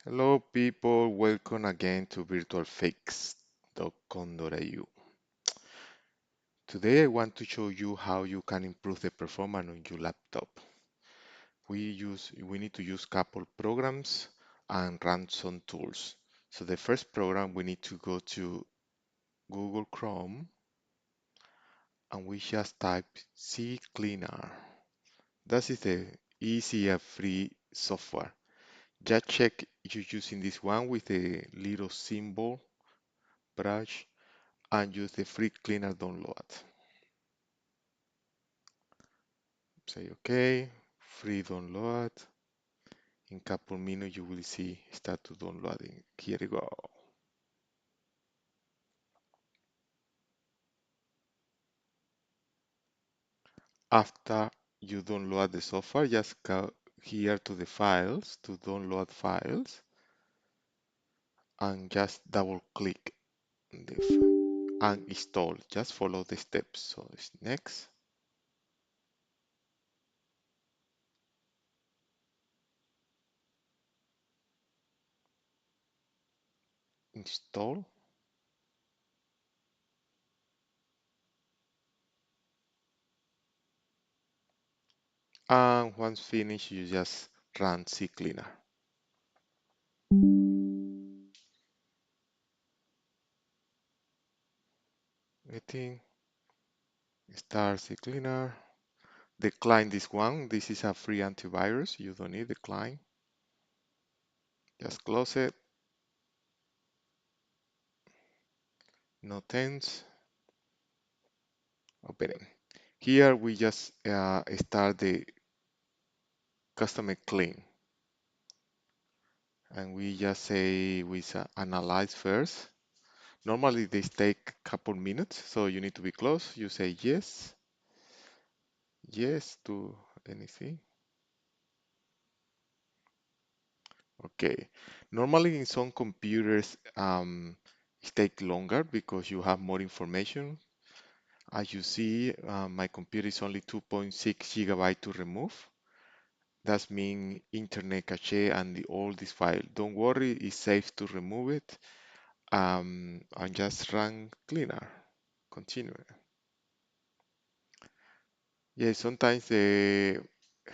Hello people, welcome again to virtualfix.com.au. Today I want to show you how you can improve the performance on your laptop. We need to use couple programs and run some tools. So the first program we need to go to Google Chrome and we just type CCleaner. That is the easy and free software. Just check if you're using this one with the little symbol brush and use the free cleaner download. Say OK, free download. In couple minutes you will see start to downloading. Here we go. After you download the software, just go here to the files to download files and just double click and install. Just follow the steps. So it's next, install, and once finished you just run CCleaner. Waiting, start CCleaner. Decline this one. This is a free antivirus. You don't need decline. Just close it. No thanks. Open it. Here we just start the customer clean. And we just say we analyze first. Normally they take a couple minutes, so you need to be close. You say yes, yes to anything. Okay. Normally in some computers it takes longer because you have more information. As you see, my computer is only 2.6 gigabytes to remove. That means internet cache and all this file. Don't worry, it's safe to remove it. And just run cleaner. Continue. Yeah, sometimes the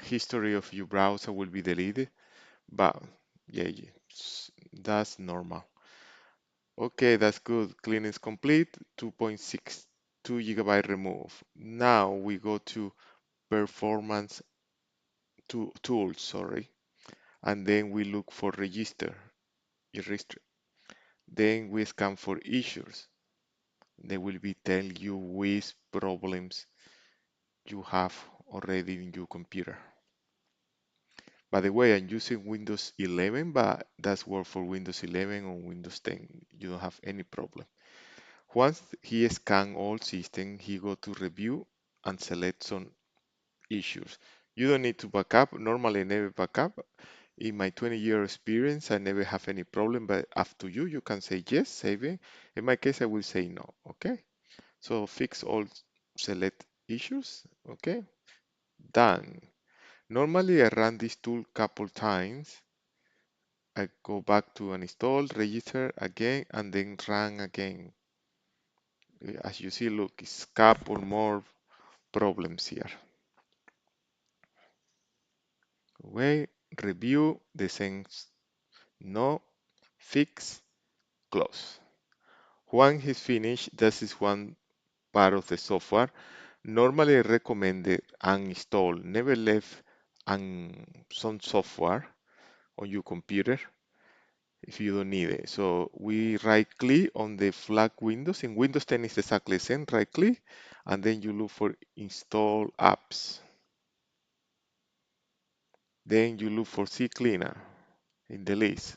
history of your browser will be deleted, but yeah, that's normal. Okay, that's good. Clean is complete. 2.62 gigabyte remove. Now we go to performance tools, sorry, and then we look for registry. Then we scan for issues. They will be tell you which problems you have already in your computer. By the way, I'm using Windows 11, but that's work for Windows 11 or Windows 10. You don't have any problem. Once he scan all systems, he go to review and select some issues. You don't need to backup. Normally, I never backup. In my 20-year experience, I never have any problem, but up to you, you can say yes, save it. In my case, I will say no, okay? So fix all select issues, okay? Done. Normally, I run this tool couple times. I go back to uninstall, register again, and then run again. As you see, look, it's couple more problems here. Wait, review, the same, no, fix, close. Once he's finished, this is one part of the software. Normally, I recommend it uninstall. Never leave some software on your computer if you don't need it. So we right click on the flag Windows. In Windows 10 it's exactly the same, right click, and then you look for install apps. Then you look for CCleaner in the list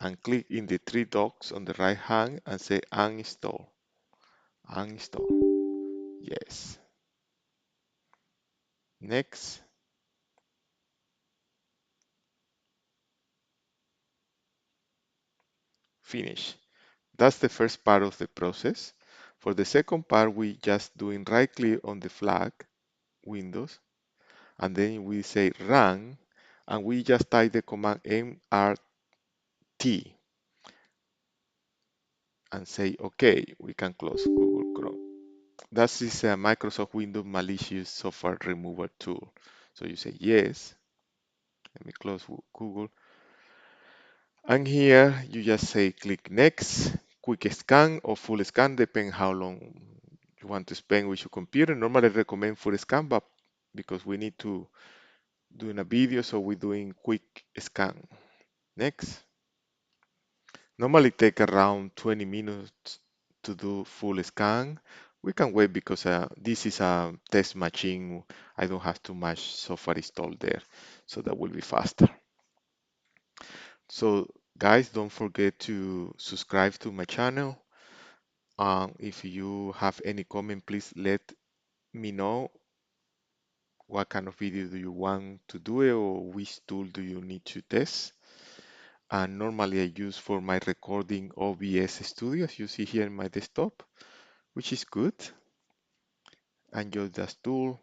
and click in the three dots on the right hand and say uninstall. Uninstall. Yes. Next. Finish. That's the first part of the process. For the second part, we just doing right click on the flag Windows and then we say run and we just type the command mrr key and say OK. We can close Google Chrome. That is a Microsoft Windows Malicious Software Removal Tool. So you say yes. Let me close Google. And here you just say click next, quick scan or full scan, depending how long you want to spend with your computer. Normally I recommend full scan, but because we need to do in a video, so we're doing quick scan. Next. Normally take around 20 minutes to do full scan. We can wait because this is a test machine. I don't have too much software installed there, so that will be faster. So guys, don't forget to subscribe to my channel. If you have any comment, please let me know what kind of video do you want to do it or which tool do you need to test. And normally I use for my recording OBS Studio, as you see here in my desktop, which is good. And use that tool.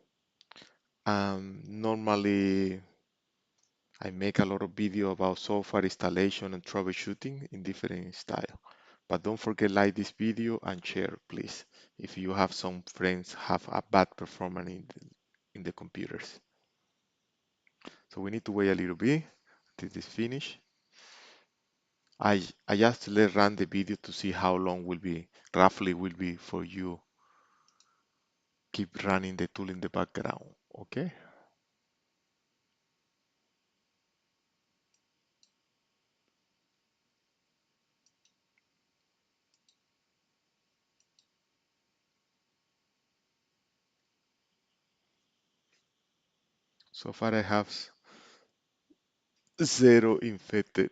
Normally I make a lot of video about software installation and troubleshooting in different style. But don't forget like this video and share, please, if you have some friends have a bad performance in the computers. So we need to wait a little bit till this finish. I just let run the video to see how long will be, roughly will be for you keep running the tool in the background, okay? So far I have 0 infected.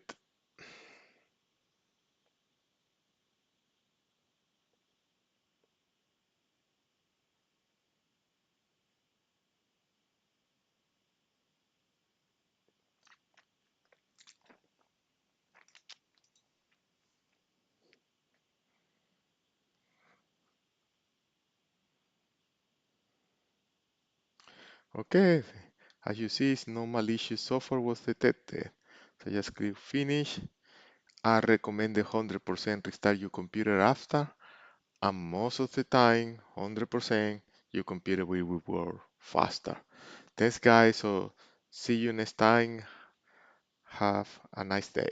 Okay, as you see, no malicious software was detected. So just click finish. I recommend the 100% restart your computer after, and most of the time, 100%, your computer will work faster. Thanks guys, so see you next time. Have a nice day.